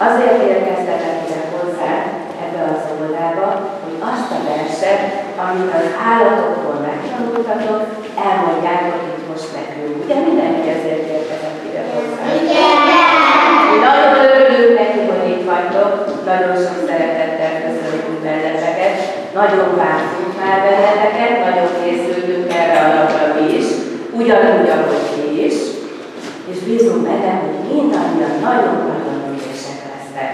azért érkeztetek ide hozzá ebbe az óvodába, hogy azt a verset, amit az állatokról megtanultatok, elmondjátok itt most nekünk. Ugye mindenki ezért érkezett ide hozzá. Mi nagyon örülünk neki, hogy itt vagytok, nagyon sok szeretettel köszönjük benneteket, nagyon vártunk már benneteket, nagyon készültünk erre a napra mi is, ugyanúgy, ahogy ti is, és bízunk benne, hogy mindannyian nagyon-nagyon ügyesek lesznek.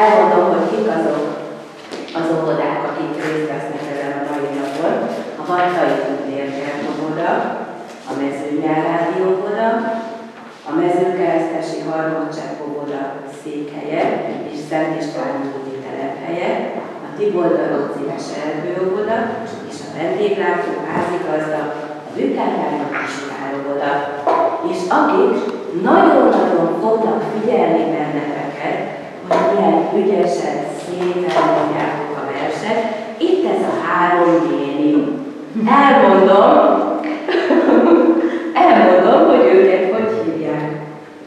Elmondom, hogy kik azok az óvodák, akik részt vesznek ezen a mai napon. A Vartai Tündérkert óvoda, a Mezőnyárádi óvoda, a Mezőkeresztesi Harmadcsepp óvoda székhelye és Szent István úti telephelye, a Tiborda-Róci Meseerdő óvoda és a vendéglátó házigazda, a Bükárvárnak István óvoda. És akik nagyon-nagyon fognak figyelni benneteket, hogy milyen ügyesen, szépen mondjátok a verset, itt ez a 3 néni. Elmondom, hogy őket hogy hívják.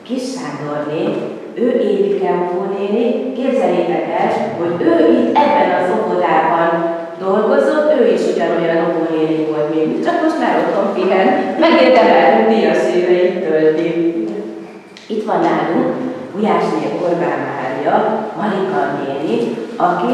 Kis Sándor néni, ő Évike óvónéni, képzeljétek el, hogy ő itt ebben az óvodában dolgozott, ő is ugyanolyan óvónéni volt, mint mi, csak most már otthon pihen, megérdemelünk díjas éveit tölti. Itt van nálunk Gulyásné Orbán Mária, Marika néni, aki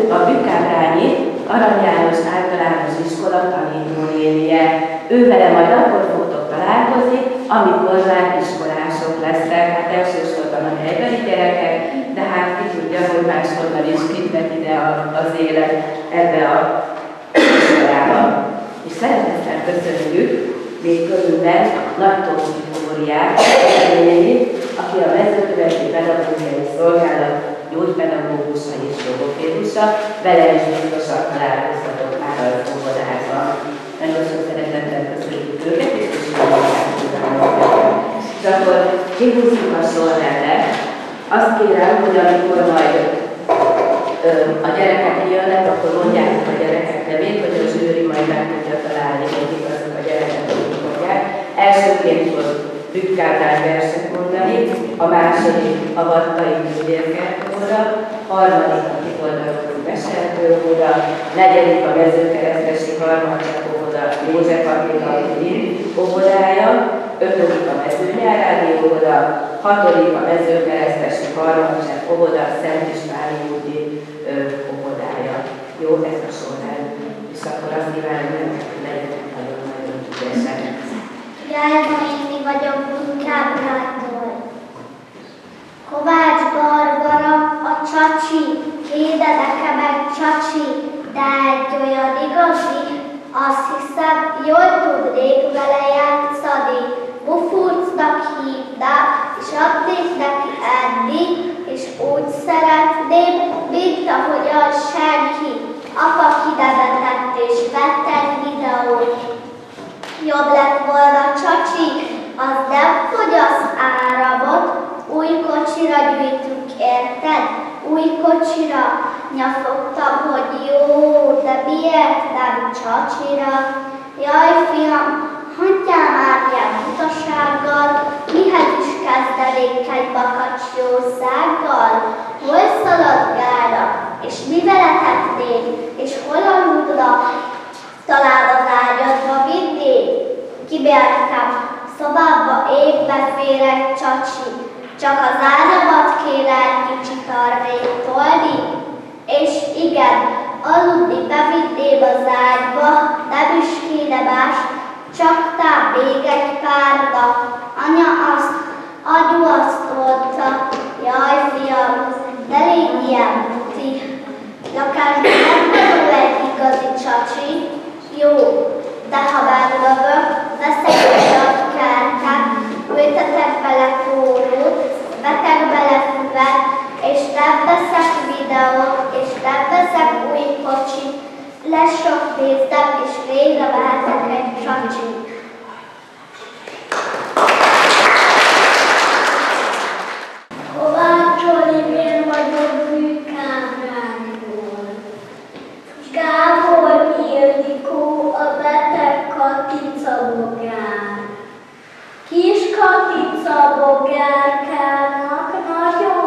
a Bükábrányi Arany János Általános Iskola tanítónénie. Ővele majd akkor fogtok találkozni, amikor már iskolások lesznek, hát elsősorban a helybeli gyerekek, de hát ki tudja, hogy máshonnan is kit vet ide az élet ebbe a iskolába. És szeretettel köszönjük még körülben Nagy-Tóth Viktóriát, aki a Mezőkövesdi Pedagógiai Szolgálat gyógypedagógusa és logopédusa, vele is biztosan találkoztatok már az óvodában. Nagyon sok szeretettel köszönjük őket, és és akkor kihúzzuk a sorrendet. Azt kérem, hogy amikor majd a gyerekek jönnek, akkor mondják a gyerekek nevét, hogy a zsűri majd meg tudja találni, hogy kik azok a gyerekek, akik mondják. Elsőként fog Bükkártán verset mondani, a második a Vattai Tündérkert óvoda, harmadik a Tiborda-Róci Meseerdő óvoda, negyedik a Mezőkeresztesi Harmadcsepp óvoda, József Attila óvodája, ötödik a Mezőnyárádi óvoda, hatodik a Mezőkeresztesi Harmadcsepp óvoda, Szent István úti óvodája. Jó, ez a sorrend. És akkor azt kívánom önnek, hogy legyetek nagyon-nagyon ügyesek. Járva Émi vagyok Bükábrától. Kovács Barbara, a csacsi, kérdezek-e meg csacsi, de egy olyan igazi, azt hiszem, jól tudnék vele játszani. Bufurcnak hívnám, és adnék neki enni, és úgy szeretném, mint ahogyan senki. Apa kinevetett és vett egy videót. Jobb lett volna csacsi, az nem fogyaszt áramot, új kocsira gyűjtünk, érted? Új kocsira. Nyafogtam, hogy jó, de miért nem csacsira? Jaj, fiam, hagyjál már ilyen butasággal, mihez is kezdenénk egy makacs jószággal? Hol szaladgálnak, és mivel etetnénk, és hol aludnak? Talán az ágyadba vinnék? Kibértem, szobába évbe fér egy csacsi, csak az áramat kéne egy kicsit arrébb tolni. És igen, aludni bevinném az ágyba, nem is kéne más, csak tám még egy pár nap. Anyu azt mondta, jaj fiam, ne légy ilyen buti. Lakásban nem vagyok egy igazi csacsi, jó, de ha meglövök, veszek egy agykertet, ültetek bele kórót, vetek bele füvet, és nem veszek videót, és nem veszek új kocsit, lesz sok pénzem, és végre vehetek egy csacsit. Kovács Olivér vagyok Bükábrányból. Gábor Ildikó a beteg Katica bogár. Kis Katica bogárkának nagyon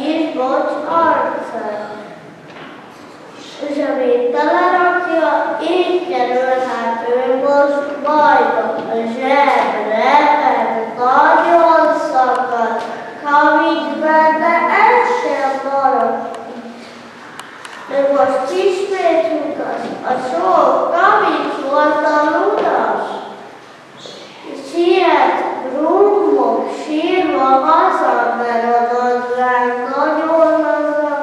kis bocs arcát. Zsebét telerakja, így kerülhet ő most bajba. A zsebre meg nagyon szakad, kavics benne ez sem marad. De most ismét utas, a sok kavics volt a ludas. Siet, brummog, sírva haza, mert adodránk nagyon laza.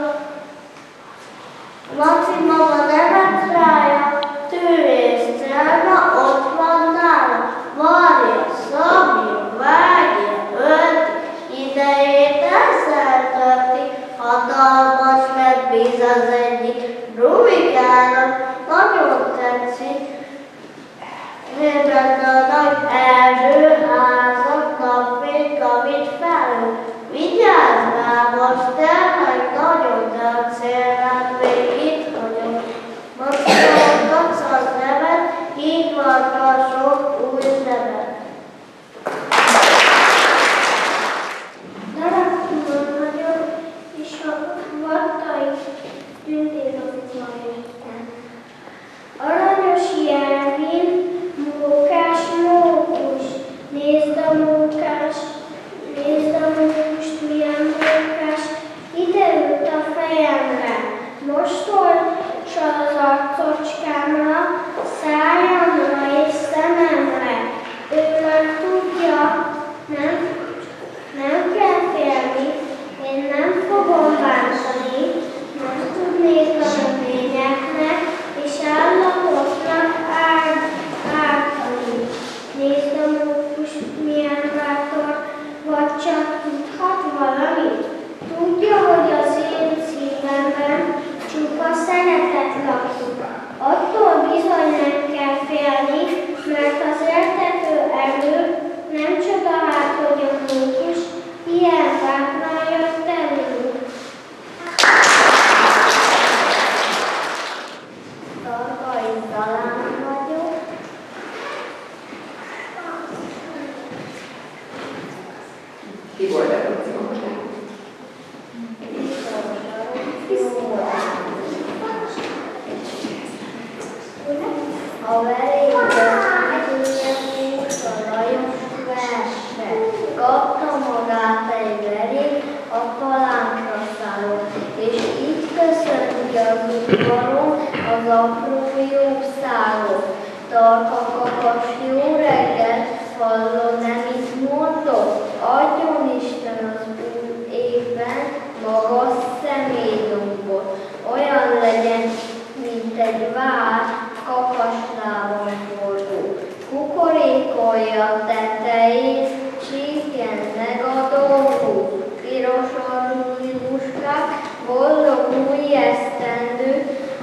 Laci maga nevet rája, tű és szelma ott van nála. Varja, szabja, vágja, ölti, idejét ezzel tölti. Hatalmas megbíz az egyik Rubikának, nagyon tetszik.Ébredt a nagy erdőházak, napfény kavics felül. Vigyázz rá, most tényleg nagyon nagy szélnek még itt vagyok. Most szólgatsz az nevet, így van a sok új nevet. Darabban nagyon, és a vattai tűntél az majestán. Aranyos jelvén, mókás mókus, nézd a mókust, milyen mókás, ide ült a fejemre, mostolsa az arcocskámra, szájamra és szememre, ő már tudja, nem kell félni, én nem fogom bántani, nem tudnék a növényeknek és állatoknak ártani. Nézd a mókus, milyen bátor, vagy csak tudhat valamit? Tudja, hogy az én szívemben csupa szeretet lakik. Attól bizony nem kell félni, mert az értető erő nem csodálhat, hogy a mókus ilyen bátran jött elő. Tarkai Zalán vagyok. Ki volt a funkcióban? A verében átüljetés a Lajos verse. Kapta magát egy verék, a palánkra szállott, és így köszönti az udvaron az apró jószágot. Tarka kakas, jó reggelt, hallod, nem itt mondott? Adjon Isten az új évben magas személydombot, olyan legyen, mint egy vár, kakaslábon forgó. Kukorékolja tetejét, csípjen meg a dolgú, piros orrú libuskák, boldog új esztendő,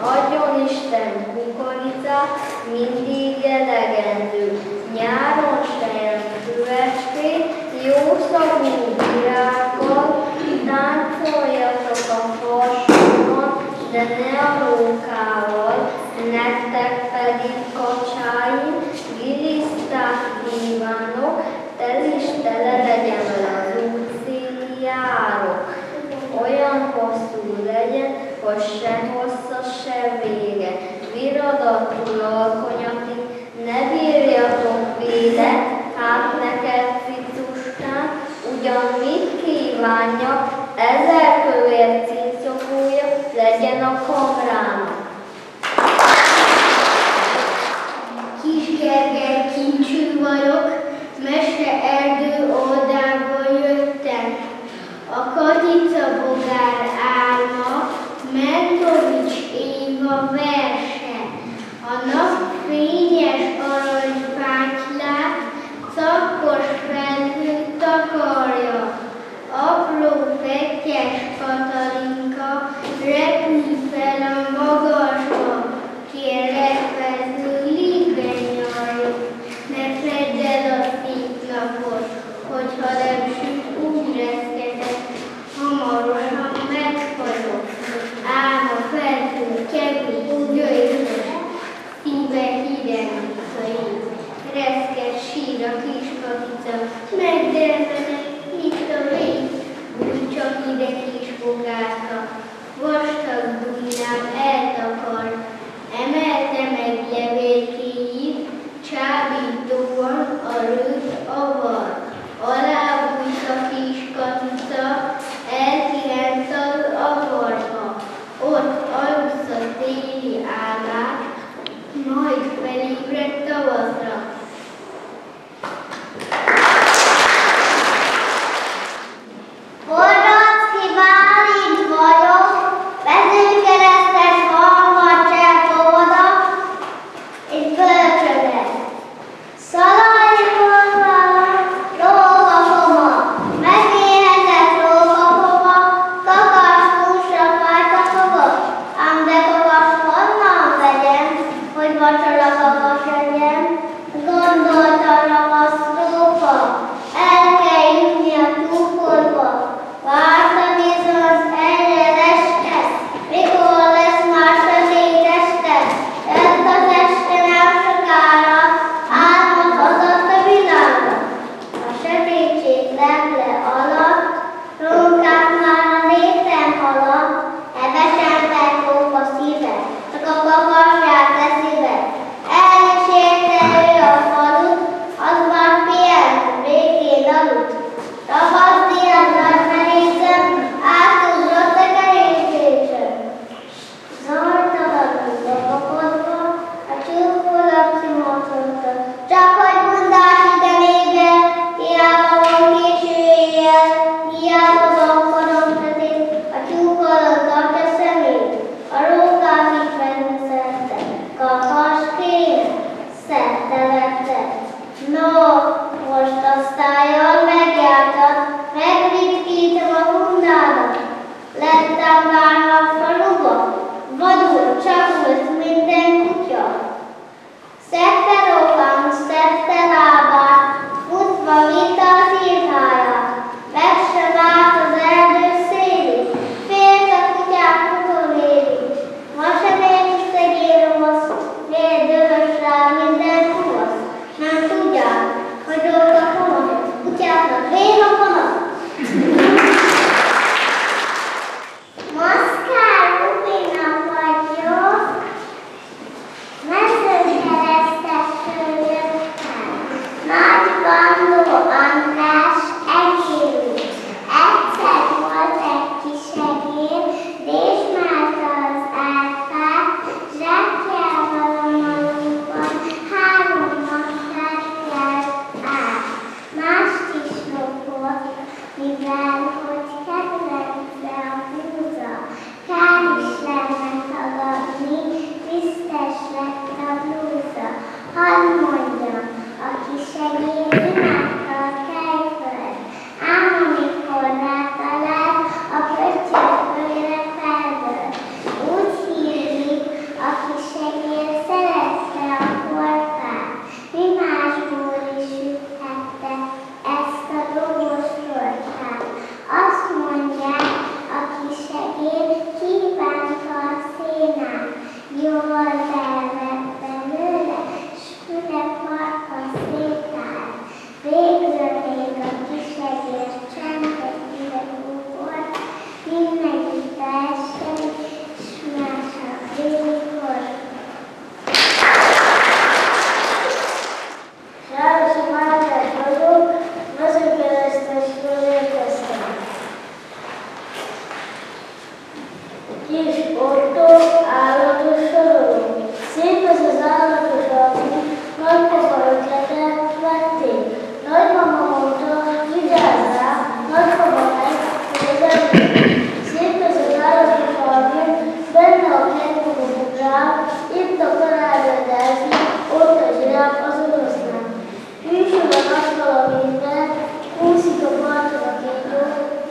adjon Isten kukoricát, mindig elegendő. Nyáron sejön füvecskét, jó szagú virággal, táncoljatok a farsonon, de ne a rókával, nektek pedig kacsáim, gilisztát kívánok, tele legyen az útszéli járok. Olyan hosszú legyen, hogy se hossza, se vége, viradatul alkonyatig, ne bírjatok védet, hát neked Cicuskán, ugyan mit kívánjak, 1000 kövér cincokója legyen a kamrának. Kis Gergely kincsű vagyok, mese erdő oldából jöttem. A Katica bogár álma, Mentovics Éva verse. A nap fényes aranyfáklyát, szakkos felhő takarja. Apró fektyes Katalinka repül fel a magasba. Kérlek, vezőligben nyarjuk, ne fedd el a szép napot, hogyha nem süt, úgy reszketek, hamarosan megfagyok. Ám a felhő kemény, gyöjtös, szíve hideg visszaír. Reszket sír a kis Katica, megdermedek, itt a vég, úgy csak ide kis fog, leple alatt, ronkák már a népem alatt, hevesen felkóp a szíve, csak a kakasját teszibe. Elmesérte ő a falut, az már pihent, békén aludt. Ravaszdi a nagy merészem, átúzott a kerészésem. Zajtalanul bepakodva, a csúfolat simototta, csak hogy bundás idejében, hiába van késő éjjel, hiába van koromtetét, a csúfolat tartja szemét, a rókák is megszerte, kakas kéne, szettelette. No, most aztán jól megjártad, megritkítom a hundádat, lettem várva a faluba, vadul csapult minden kutya. Szedte rókám, szedte lábát, futva vitte az írtáját, meg se várt az erdő szélét, félt a kutyák utolérét. Ma se négy szegény rovasz, miért dövös rá minden kuvasz. Nem tudják, hogy ott a honos, kutyáknak vén a honos. Moszkál Rubina vagyok, mezőkeresztesről jöttem. Nagy Bandó András egérű. Egyszer volt egy kis egér, désmálta az árpát, zsákjával a malomban 3 massát kelt át. Mást is lopott, mivel hogy kedvence a búza, kár is lenne tagadni, tisztes lett a blúza. Hadd mondjam, a kis egér imádta a kejföld, ám amikor rátalál, a pöttyök fölre feldől. Úgy hívjuk, a kis egér szerette a portát, mi másból is süthette ezt a dobos tortát. Azt mondják, a kis egér kívánta a szénát, jól elvett belőle, s füle farka szétállt. Végül még a kis egér csendet üvegúvolt, mindenki teljesen, s másabb végigor. Sárosi Mátyás vagyok, mezőkeresztesről érkeztem. Kis Otto állatos soroló. Szép ez az állatos alapú, nagypapa ötlete vették. Nagymama mondta, vigyázz rá, nagypapa meg, hogy az ember. Szép ez az állatos alapú, benne a kenguru zsák, itt a karábeldelfi, ott a zsiráf az oroszlán. Külső a asztal a vízben, úszik a parton a kígyó,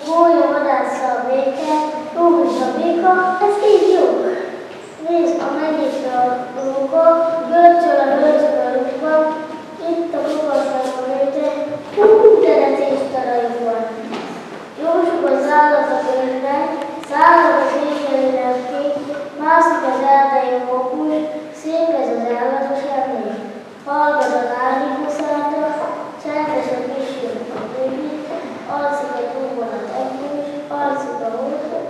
gólya vadásza a béke, rúgos a béka, ez így jó. Nézd a megyésre a róka, görcsöl a hölgyön a rúgva, itt a kukorságban nőte, de retésztel a lyukban. Jósuk az állat a körben, szállal az égelően kék, mászik az erdei mókus, szép ez az állatos emlék. Hallgat a nádi huszárta, csendes a kísérő a bővi, alszik a túlban a teknős, alszik a hósok.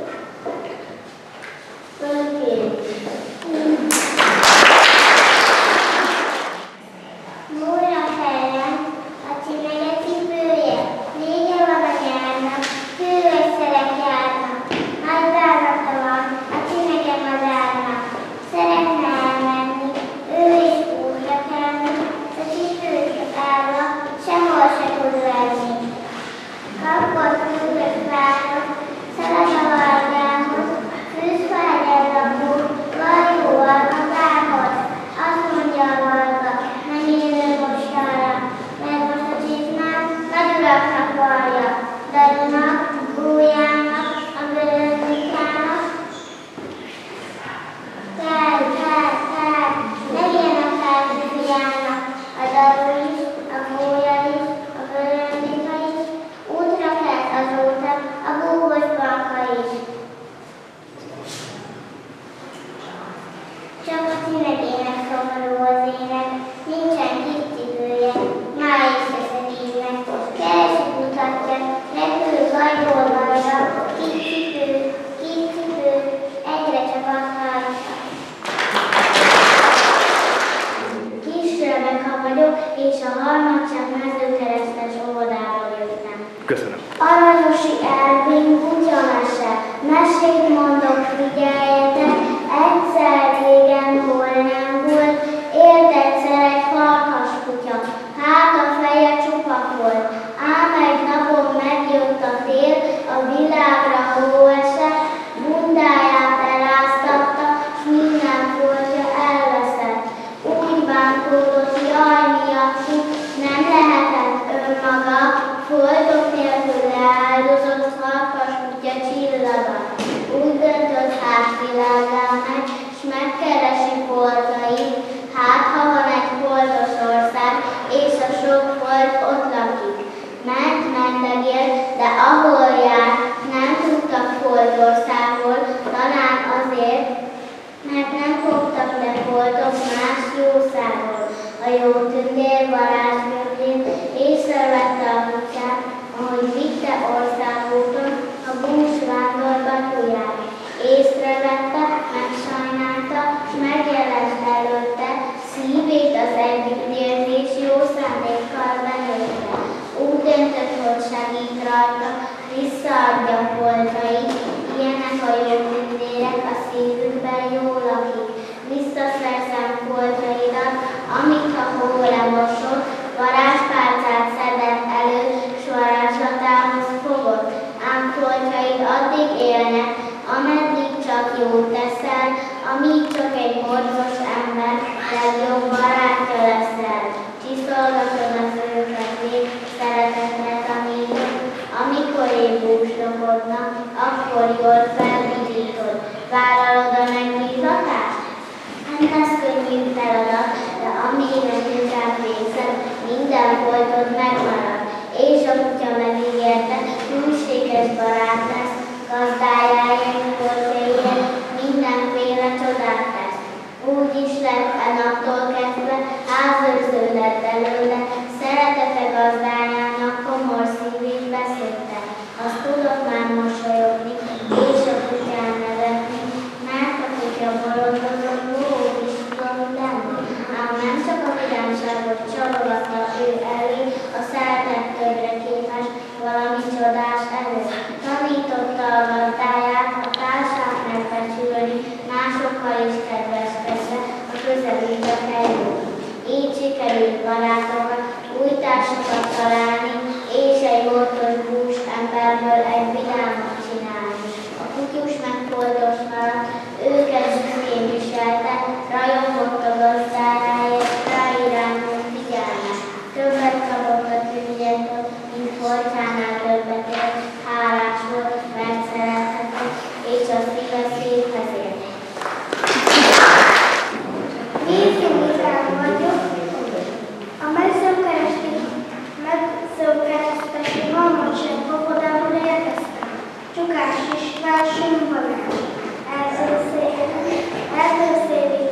Köszönöm. Aranyosi Ervin kutyamese, mesét mondok, figyeljetek, egyszer régen hol nem volt, élt egyszer egy farkas kutya, hát a feje csupa volt, ám egy napon megjött a tél, a világra hó esett, bundáját eláztatta, s minden foltja elveszett. Úgy bántódott, jaj miatti, nem lehetett önmaga, foltok nélkül leáldozott farkas kutya csillaga. Úgy döntött, hát világgá megy, s megkeresi foltait, hát ha van egy foltos ország, és a sok folt ott lakik. Ment, mentegélt, de ahol jár, nem tudtak foltországból, talán azért, mert nem fogtak le foltok más jószágból. A jó tündér varázsgöblén észrevette a kutyát, ahogy vitte országúton a bús vándorbatúját. Észrevette, megsajnálta, s megjelent előtte, szívét az együttérzés jó szándékkal benőtte. Úgy döntött, hogy segít rajta, visszaadja foltait, ilyenek a jó tündérek, a szívükben jól lakik. Visszaszerzem foltaidat, amit a hó lemosott, varázspálcát szedett elő, s varázslatához fogott. Ám foltjaid addig élnek, ameddig csak jót teszel, amíg csak egy morzsos ember legjobb barátja leszel. Csiszolgatod az őket még, szeretetre tanítod, amikor épp búslokodnak, akkor jól felvidítod. Vállalod a megbízatást? Nem lesz könnyű feladat, de amire inkább végzed, minden foltod megmarad. És a kutya megígérte, hűséges barát lesz, gazdájáért, foltjaiért mindenféle csodát tesz. Úgy is lett a naptól kezdve, házőrző lett előle, szeretete gazdájának komor szívét beszélte. Azt tudott már mosolyogni, és a kutyán nevetni, mert a kutya bolondozott, bohóc is tudott lenni. Ám nem csak a vidámságot csalogatta ő elé, a szeretettőre képes valami csodás elő. Tanította a gazdáját, a társát megbecsülni, másokkal is kedveskedve, a közelükbe fejlődni. Így sikerült barátokat, új társakat találni, és egy voltos bús emberből egy vidámat csinálni. A kutyus meg foltos maradt, őket büszkén viselte, rajongott a gazdájáért, ráirányult figyelme. Többet kapott a tűnjettől, mint foltjánál többet élt, hálás volt, mert szeretette, és a szíve széphez ért. Vízjogítán vagyok, a mezőkeresztesi halmacság papadából érkeztem. Csukás István, Sümbalás, erdőszéli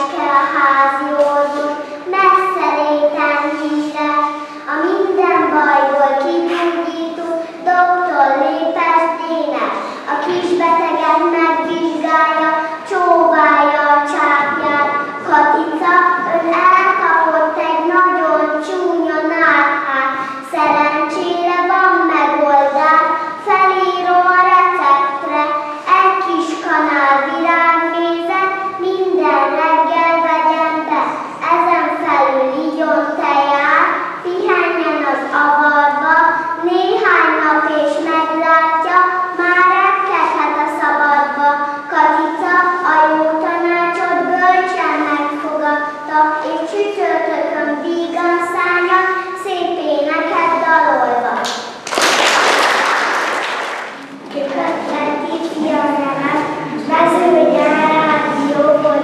Ecske a házi oldon, messze réten híres, a minden bajból kigyógyító doktor Lépes Dénes, a kisbeteget megvizsgálja, csóválja a csápját. Katica, ön elkapott egy nagyon csúnya náthát, szerencsére van megoldás, felírom a receptre, egy kis kanál virágmézet, minden reggel vegyen be, ezen felül igyon teját, pihenjen az avarba, néhány nap és meglátja, már repkedhet a szabadba. Katica a jó tanácsot bölcsen megfogadta, és csütörtökön vígan szállja, szép éneket dalolva. Kiközvetíti a nevet, Mezőnyár Rádióban.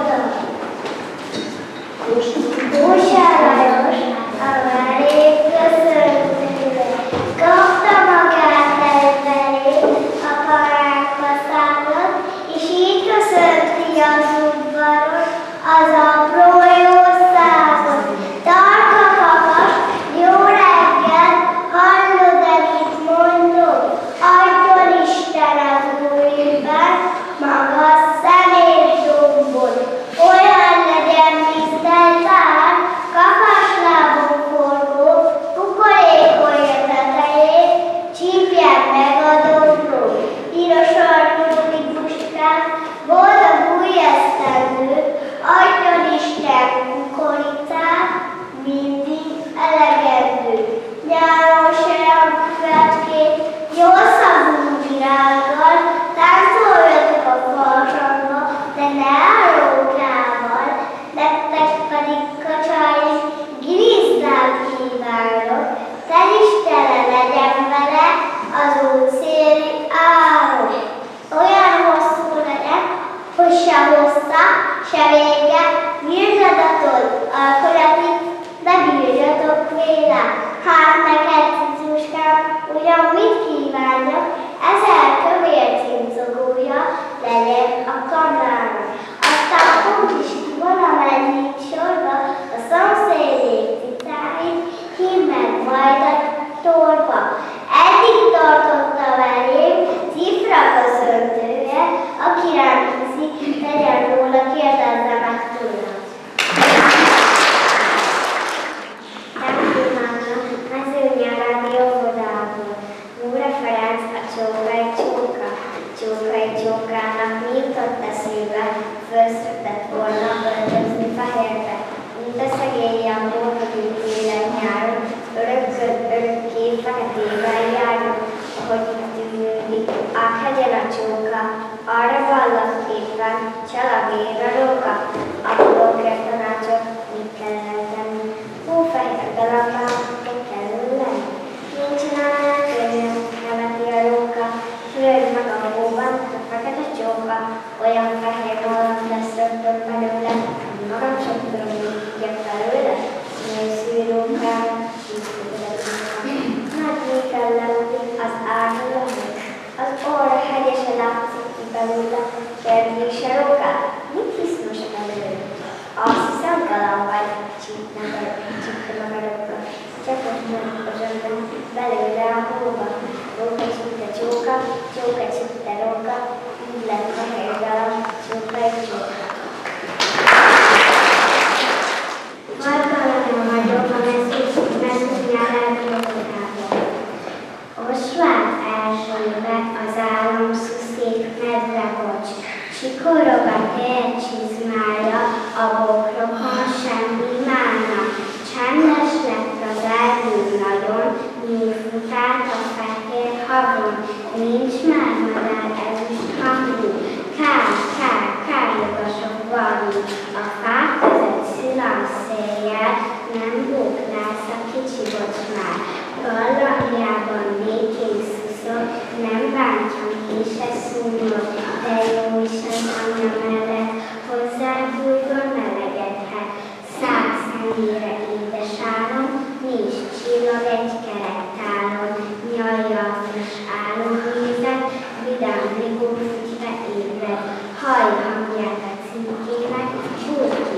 Kósa Lajos, a merét köszöntőre, kapta magát elfelé, a parákba szállott, és így köszönti az udvaron, az apró jószágot. Tarka kakas, jó reggel, hallod-e, mit mondok? Adjon Isten az új évben, magas szemét dombot. Olyan legyen tiszteltán, kakaslábú forgó, kukorékolja tetejét, csípjen meg a dombró. Piros arcú Mipuskám, boldog új esztendőt, adjon Isten kukoricát, mindig elegendő. Nyáron seremfecskét, jó szabú virággal, táncoljatok a farsangba, de ne rókával, nektek pedig kacsáink, gilisztát kívánok, tel is tele legyen vele az útszéli árok. Olyan hosszú legyen, hogy se hossza, se vége, bírzadatod alkoratig, de bírzatok véle. Hát neked, Cicuskám, ugyan mit kívánjak, 1000 kövér cincogója legyen a kamrának. Aztán pont is valamennyit sorba a szomszédék citáit, hív meg majd a torba. Eddig tartotta velém cifra köszöntője, aki rám hiszik, legyen róla, kérdezze meg tőlem. Mezőnyár Rádióban. Móra Ferenc, a csókai csóka. Csókai csókának mi jutott eszébe, fölszöktett volna öltözni fehérbe. Mint a szegény Jambó, hogy élen nyáron, örökké feketével járnak, ahogy itt tűnődik. Ághegyen a csóka, arra vallat éppen, csal a vér a róka. Akkor kér tanácsot, mit kellene tenni. Hófehér galambán, hogy kellene lenni. Nincs nála könnyen, neveti a róka. Füröd meg a hóban, a fekete csóka. Olyan fehér holland lesz rögtön belőle, hogy magam sem tudom, hogy higgyek belőle. Nőszű rókára, nagy vékel leúlik az árnyalomnak. Az orra hegyesen látszik ki belőle, kérdés a rókát. Mit hisz most belőle? Azt hiszem galamb vagy, csípne meg a róka. Csapott meg a zsömbben, belőle a hóba. Róka csípte csóka, csóka csípte róka, így lett a fehér galamb, csóka és csóka. Markalanul vagyok a Mezőnyár Rádióban. Osvár elsőbe az álomszuszék medvebocs, csikorog a tércsizmája, a bokrokon semmi mána. Csendes lett az erdő nagyon, nyílfutált a fehér havon, nincs már madár ezüst hangú. Kár, kár, kárjuk a sok valami, a fák között szilam széjjel, nem bóklász a kicsi bocsmár. Gallangjában békén szuszol, nem bántja ki se szúnyol, de jó is az anyja mellett, hozzá bújjon melegedhet. Száz szemére édes álom, mi is csillag egy kerektálon, nyalja a friss álomvízet, vidám rigó fügybe ébred, hallja hangját a címkének, csúrki,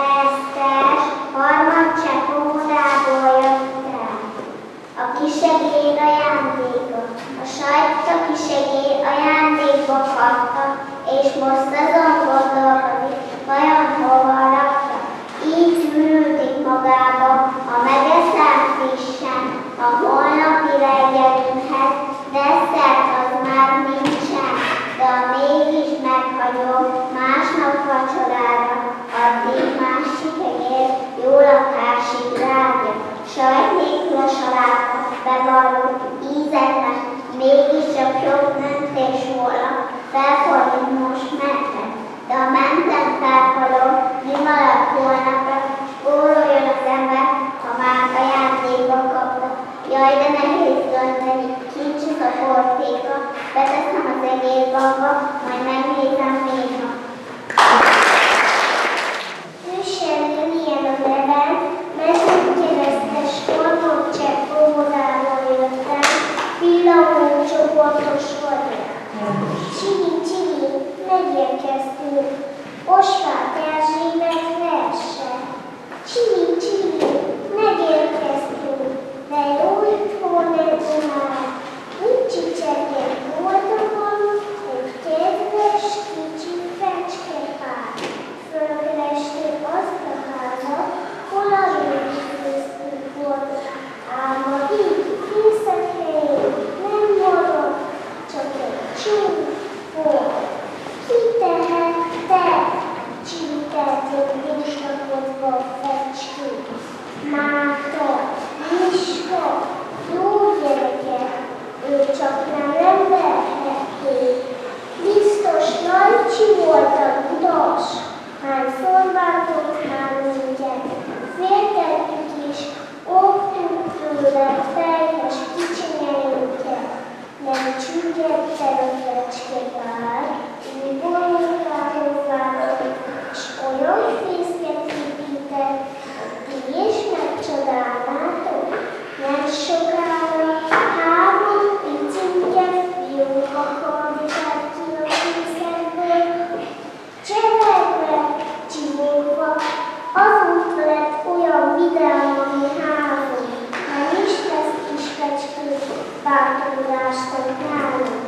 Keresztes, harmadcseh óvodából Máta, Miska, jó gyerekek, ő csak nem rendelhető. Biztos Nagycsi volt a utas, hányszor váltott már minket. Féltettük is, óvtuk tőle teljes kicsinyelünket. Nem csüggedte a fecskepár, ő borulkához vágott, s olyan fészket épített, ti is megcsodálnátok, nem sokára három picinke fiúk akarják ki a fészekből. Cseregve, csinyogva, azóta lett olyan vidám a mi házunk, nem is lesz kis fecskét, bátorlástak nálunk.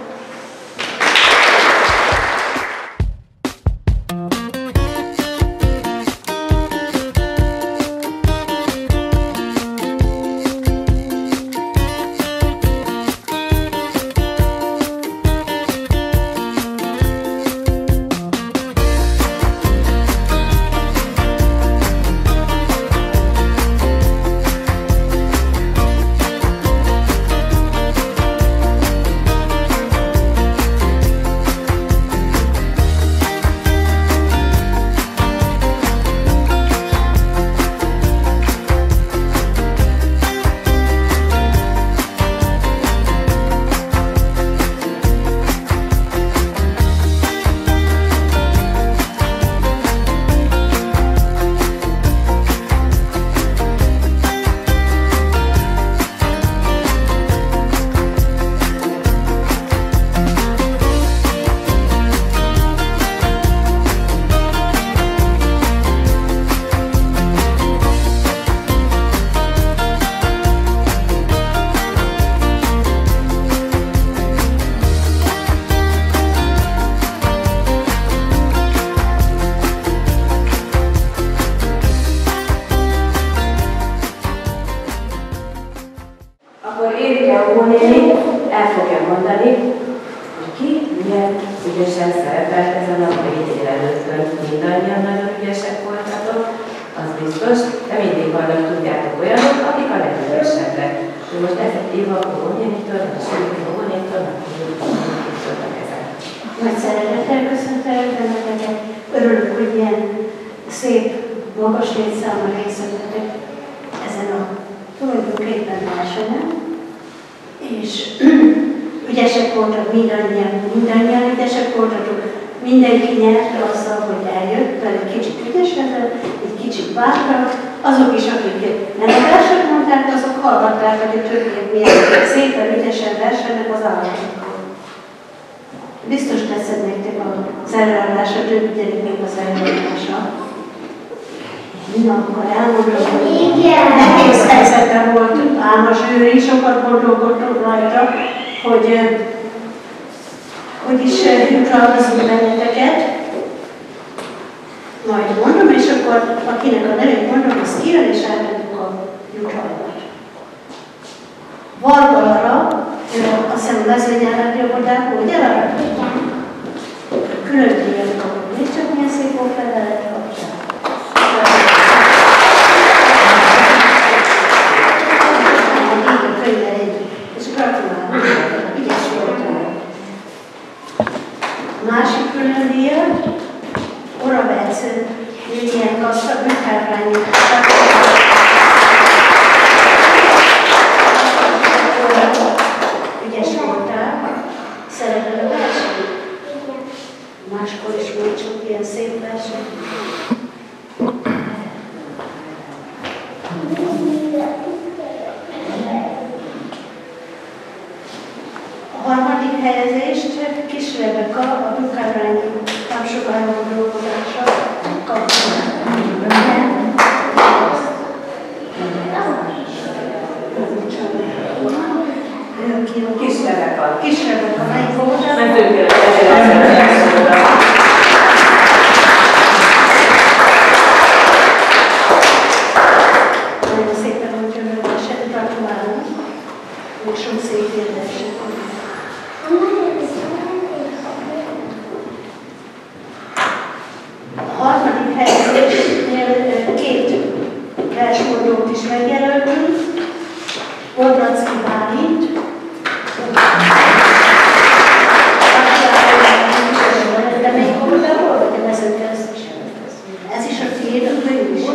ügyesen szerepelt ezen a délelőttön. Mindannyian nagyon ügyesek voltatok, az biztos, de mindig vannak, tudjátok, olyanok, akik a legügyesebbek. Most ezek éva a Gónyénitől, a Sőri Gónyénitől, akik szóltak ezen. Nagy szeretettel köszöntelek benneteket. Örülök, hogy ilyen szép, magas létszámmal részt vettek ezen a tulajdonképpen versenyen. És ügyesek voltak mindannyian ügyesek voltatok. Mindenki nyerte azzal, hogy eljött, mert egy kicsit ügyesedett, egy kicsit vártak. Azok is, akik nem a verset mondták, azok hallgatták, hogy a többiek milyen szépen ügyesen versenek az állatokkal. Biztos teszed nektek az előadása, több gyereknek az előadása. Na, akkor elmondom, hogy nehéz helyzetben volt, ám a zsűri, sokat gondolkodtunk rajta, hogy is jutalmazunk benneteket. Majd mondom, és akkor akinek a nevét mondom, az kijön, és elmondjuk a jutalmat. Vargalara, azt hiszem a mezőnyárati óvodában, ugye? Igen. Külön díjat kapott. Nézd csak, milyen szép volt fedelet kapcsán. Így a könyvvel együtt. És gratulálok. Ügyes voltál. A másik külön díjat Oravec Lilian kapta, Bükárványi. Ügyes voltál. Szereted a versenyt? Máskor is volt csak ilyen szép verseny. A harmadik helyezést Kis Rebeka, a Bükárványi Tápsogáló Dolgozása kapta. Kis Rebeka. Kis Rebeka, melyik volt? Nagyon szépen volt jövőbesen, gratulálunk. Még sok szép érdesek. A harmadik helyzetnél két versmondót is is megjelöltünk. Bodracki Bálint, de még oda volt a mezőgazdaság. Ez is a tiéd, a könyv is.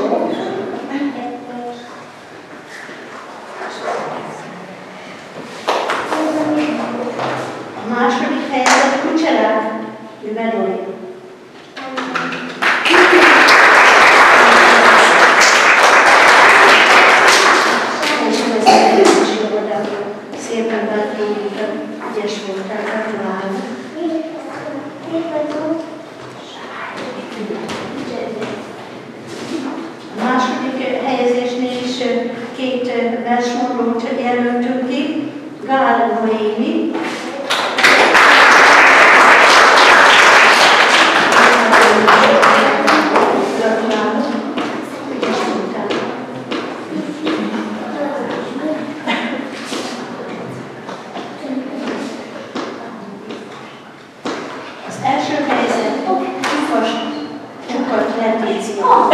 A második helyzet Kucserák Üvedoli. Szépen bátolítottak, ügyes voltál, gratulálok. A második helyezésnél is két versmondót jelöltünk ki, Gál Noémi. Gratulálok, ügyes voltál. Az első helyzet Lukas Csukat Letícia.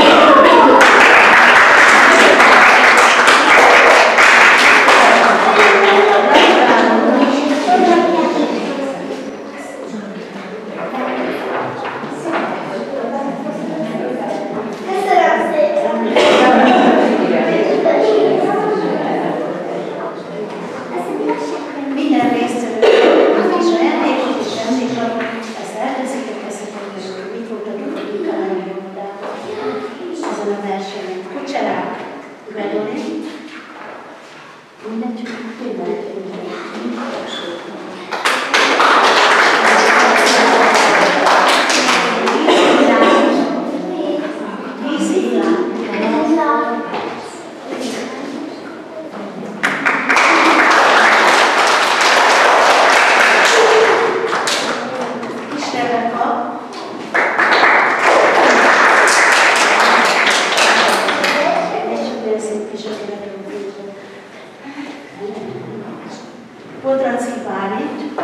Bodracki Bálint,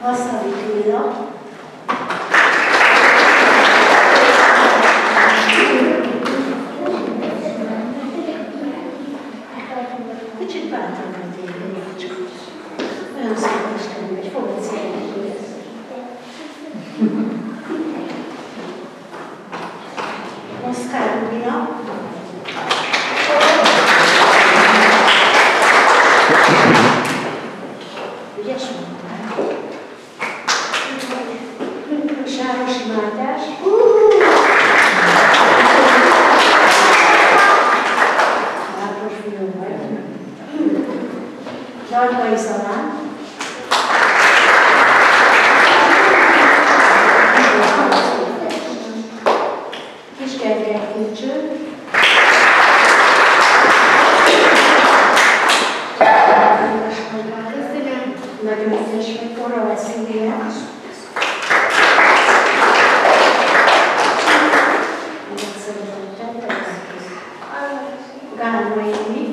Vasszali Béla, kicsit bátornak érni, csak olyan szépen tenni, hogy fogod szépen. Oszkár Rubina, ügyes mondtál, Sárosi Mátyás, Bátor fiú vagy, Zalkai Zalán, Kiskerger Kincső, nagyon ügyes vagy, Forra Veszélyes, Gál Noémi,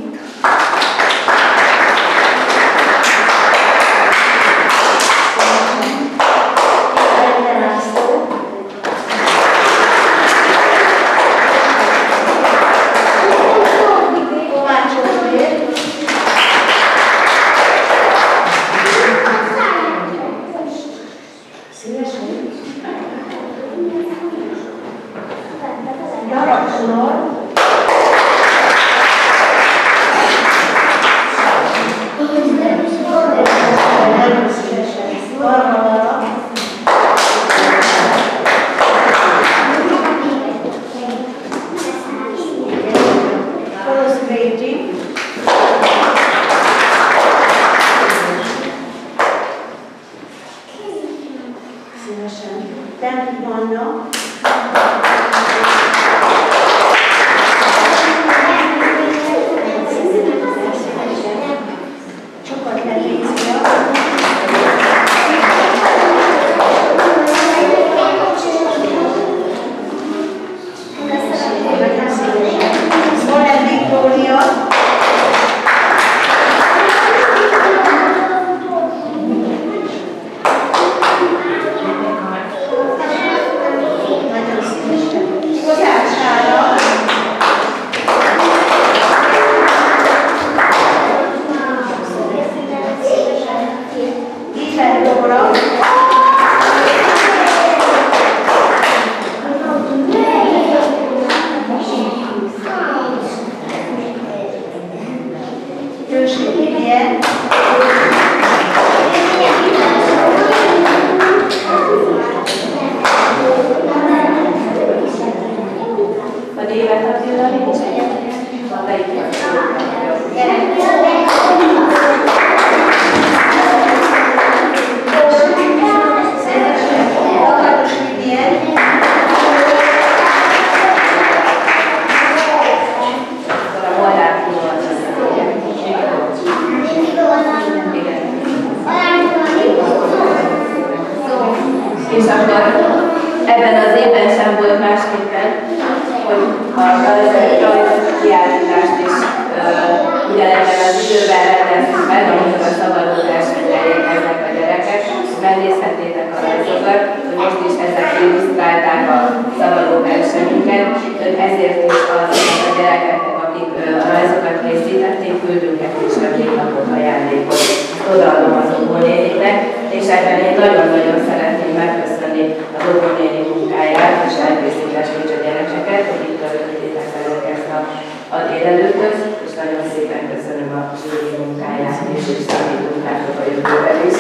És akkor ebben az évben sem volt másképpen, hogy a rajzkiállítást is ugyanebben az időben rendeztük meg, amikor a szabadó versenyre érkeznek a gyerekek, megnézhettétek a rajzokat, hogy most is ezek illusztrálták a szabadó versenyünket, ezért is azoknak a gyerekeknek, akik a rajzokat készítették, küldünk egy kis emléklapot ajándékot, odaadom az óvónéniknek, és ebben én nagyon-nagyon szeretném megköszönni az óvónéni munkáját, és elkészíteni is a gyerekeket, hogy itt töltöttétek velük ezt a délelőtöt, és nagyon szépen köszönöm a zsűri munkáját, és számítunk rátok a jövőben is.